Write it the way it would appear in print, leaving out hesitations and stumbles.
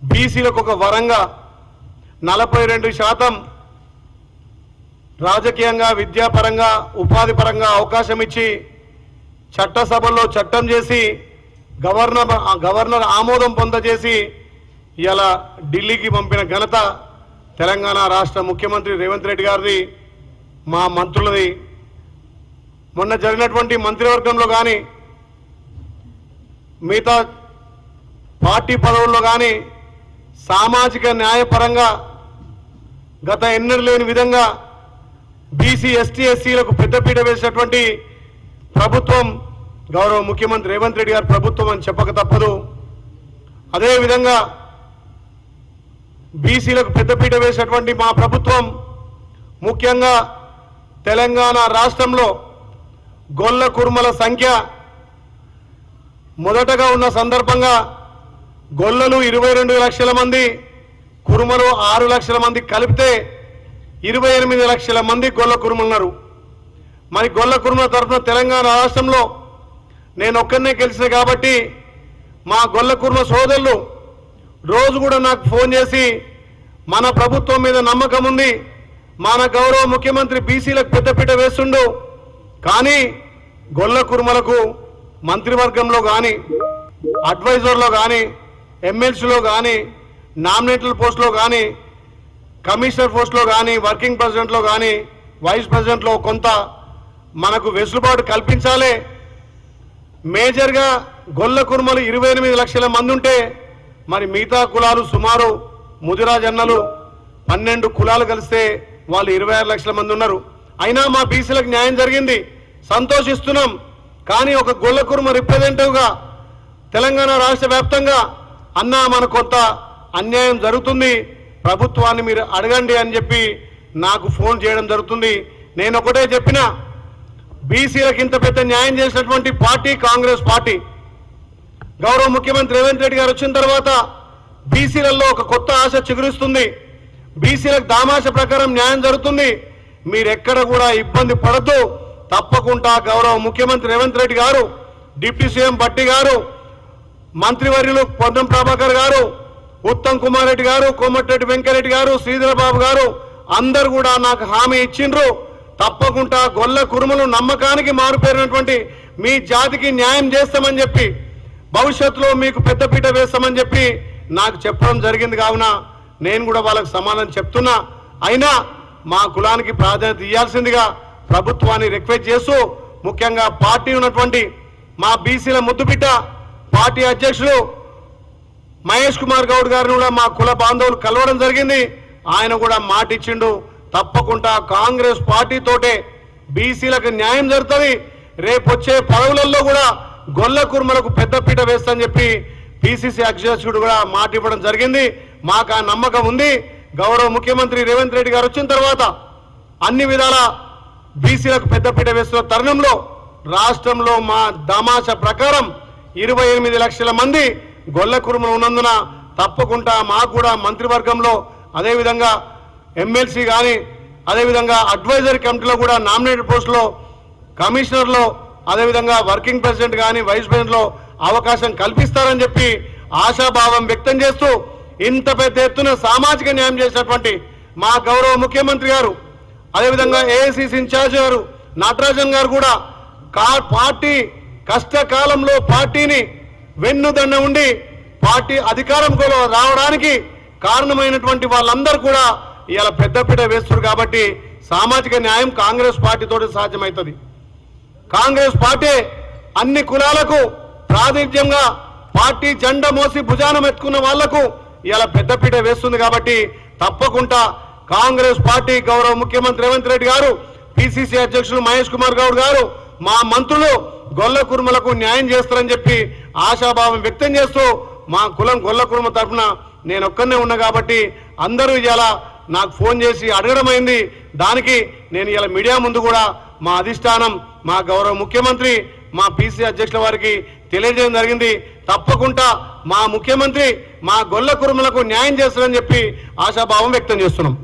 బీసీలకు ఒక వరంగా 42% రాజకీయంగా, విద్యాపరంగా, ఉపాధి పరంగా అవకాశం ఇచ్చి చట్టసభల్లో చట్టం చేసి గవర్నర్ ఆమోదం పొందజేసి ఇలా ఢిల్లీకి పంపిన ఘనత తెలంగాణ రాష్ట్ర ముఖ్యమంత్రి రేవంత్ రెడ్డి గారిది, మా మంత్రులది. మొన్న జరిగినటువంటి మంత్రివర్గంలో కానీ మిగతా పార్టీ పదవుల్లో కానీ సామాజిక న్యాయపరంగా గత ఎన్నడూ లేని విధంగా బీసీ, ఎస్టీ, ఎస్సీలకు పెద్దపీట వేసినటువంటి ప్రభుత్వం గౌరవ ముఖ్యమంత్రి రేవంత్ రెడ్డి గారి ప్రభుత్వం అని చెప్పక తప్పదు. అదేవిధంగా బీసీలకు పెద్దపీట వేసినటువంటి మా ప్రభుత్వం ముఖ్యంగా తెలంగాణ రాష్ట్రంలో గొల్ల కుర్మల సంఖ్య మొదటగా ఉన్న సందర్భంగా గొల్లలు 22 లక్షల మంది, కుర్మలు 6 లక్షల మంది కలిపితే 28 లక్షల మంది గొల్ల కుర్మలు ఉన్నారు. మరి గొల్ల కుర్మల తరఫున తెలంగాణ రాష్ట్రంలో నేను ఒక్కనే గెలిచిన కాబట్టి మా గొల్ల కుర్మ సోదరులు రోజు కూడా నాకు ఫోన్ చేసి మన ప్రభుత్వం మీద నమ్మకం ఉంది, మన గౌరవ ముఖ్యమంత్రి బీసీలకు పెద్దపీట వేస్తుండు, కానీ గొల్ల కుర్మలకు మంత్రివర్గంలో కానీ, అడ్వైజర్లో కానీ, ఎమ్మెల్సీలో కానీ, నామినేటెడ్ పోస్టులో కానీ, కమిషనర్ పోస్టులో కానీ, వర్కింగ్ ప్రెసిడెంట్లో కానీ, వైస్ ప్రెసిడెంట్లో కొంత మనకు వెసులుబాటు కల్పించాలి. మేజర్గా గొల్ల కుర్మలు 28 లక్షల మంది ఉంటే మరి మిగతా కులాలు సుమారు ముదిరాజన్నలు 12 కులాలు కలిస్తే వాళ్ళు 26 లక్షల మంది ఉన్నారు. అయినా మా బీసీలకు న్యాయం జరిగింది, సంతోషిస్తున్నాం. కానీ ఒక గొల్ల కుర్మ రిప్రజెంటేటివ్గా తెలంగాణ రాష్ట్ర వ్యాప్తంగా అన్నా మన కొంత అన్యాయం జరుగుతుంది, ప్రభుత్వాన్ని మీరు అడగండి అని చెప్పి నాకు ఫోన్ చేయడం జరుగుతుంది. నేను ఒకటే చెప్పిన, బీసీలకు ఇంత పెద్ద న్యాయం చేసినటువంటి పార్టీ కాంగ్రెస్ పార్టీ. గౌరవ ముఖ్యమంత్రి రేవంత్ రెడ్డి గారు వచ్చిన తర్వాత బీసీలలో ఒక కొత్త ఆశ చిగురిస్తుంది, బీసీలకు దామాష ప్రకారం న్యాయం జరుగుతుంది. మీరెక్కడ కూడా ఇబ్బంది పడద్దు, తప్పకుండా గౌరవ ముఖ్యమంత్రి రేవంత్ రెడ్డి గారు, డిప్యూటీ సీఎం భట్టి గారు, మంత్రివర్యులు పొన్నం ప్రభాకర్ గారు, ఉత్తమ్ కుమార్ రెడ్డి గారు, కోమటిరెడ్డి వెంకరెడ్డి గారు, శ్రీధరబాబు గారు అందరు కూడా నాకు హామీ ఇచ్చిండ్రు. తప్పకుండా గొల్ల కురుములు నమ్మకానికి మారుపేరినటువంటి మీ జాతికి న్యాయం చేస్తామని చెప్పి, భవిష్యత్తులో మీకు పెద్దపీట వేస్తామని చెప్పి నాకు చెప్పడం జరిగింది. కావున నేను కూడా వాళ్ళకి సమాధానం చెప్తున్నా. అయినా మా కులానికి ప్రాధాన్యత ఇవ్వాల్సిందిగా ప్రభుత్వాన్ని రిక్వెస్ట్ చేస్తూ, ముఖ్యంగా పార్టీ ఉన్నటువంటి మా బీసీల ముద్దుబిడ్డ పార్టీ అధ్యక్షులు మహేష్ కుమార్ గౌడ్ గారిని కూడా మా కుల బాంధవులు కలవడం జరిగింది. ఆయన కూడా మాట ఇచ్చిండు, తప్పకుండా కాంగ్రెస్ పార్టీతోటే బీసీలకు న్యాయం జరుగుతుంది, రేపు వచ్చే పదవులలో కూడా గొల్ల కుర్మలకు పెద్దపీట వేస్తని చెప్పి పిసిసి అధ్యక్షుడు కూడా మాట ఇవ్వడం జరిగింది. మాకు ఆ నమ్మకం ఉంది. గౌరవ ముఖ్యమంత్రి రేవంత్ రెడ్డి గారు వచ్చిన తర్వాత అన్ని విధాల బీసీలకు పెద్దపీట వేస్తున్న తరుణంలో రాష్ట్రంలో మా దామాష ప్రకారం 28 లక్షల మంది గొల్ల కుర్మలు ఉన్నందున తప్పకుండా మాకు కూడా మంత్రివర్గంలో, అదేవిధంగా ఎమ్మెల్సీ కానీ, అదేవిధంగా అడ్వైజరీ కమిటీలో కూడా నామినేటెడ్ పోస్టులో, కమిషనర్లో, అదేవిధంగా వర్కింగ్ ప్రెసిడెంట్ కానీ, వైస్ ప్రెసిడెంట్లో అవకాశం కల్పిస్తారని చెప్పి ఆశాభావం వ్యక్తం చేస్తూ, ఇంత పెద్ద ఎత్తున సామాజిక న్యాయం చేసినటువంటి మా గౌరవ ముఖ్యమంత్రి గారు, అదేవిధంగా ఏఐసిసి ఇన్ఛార్జ్ గారు నటరాజన్ గారు కూడా పార్టీ కష్టకాలంలో పార్టీని వెన్నుదన్న ఉండి పార్టీ అధికారంలో రావడానికి కారణమైనటువంటి వాళ్ళందరూ కూడా ఇలా పెద్దపీట వేస్తున్నారు. కాబట్టి సామాజిక న్యాయం కాంగ్రెస్ పార్టీతో సాధ్యమవుతుంది. కాంగ్రెస్ పార్టీ అన్ని కులాలకు ప్రాతినిధ్యంగా పార్టీ జెండా మోసి భుజానం ఎత్తుకున్న వాళ్లకు ఇలా పెద్దపీట వేస్తుంది. కాబట్టి తప్పకుండా కాంగ్రెస్ పార్టీ గౌరవ ముఖ్యమంత్రి రేవంత్ రెడ్డి గారు, పిసిసి అధ్యక్షులు మహేష్ కుమార్ గౌడ్ గారు, మా మంత్రులు గొల్ల కుర్మలకు న్యాయం చేస్తారని చెప్పి ఆశాభావం వ్యక్తం చేస్తూ, మా కులం గొల్ల కుర్మ తరఫున నేను ఒక్కనే ఉన్నా కాబట్టి అందరూ ఇలా నాకు ఫోన్ చేసి అడగడమైంది. దానికి నేను ఇలా మీడియా ముందు కూడా మా అధిష్టానం, మా గౌరవ ముఖ్యమంత్రి, మా పిసిసి అధ్యక్షుల వారికి తెలియజేయడం జరిగింది. తప్పకుండా మా ముఖ్యమంత్రి మా గొల్ల కుర్మలకు న్యాయం చేస్తారని చెప్పి ఆశాభావం వ్యక్తం చేస్తున్నాం.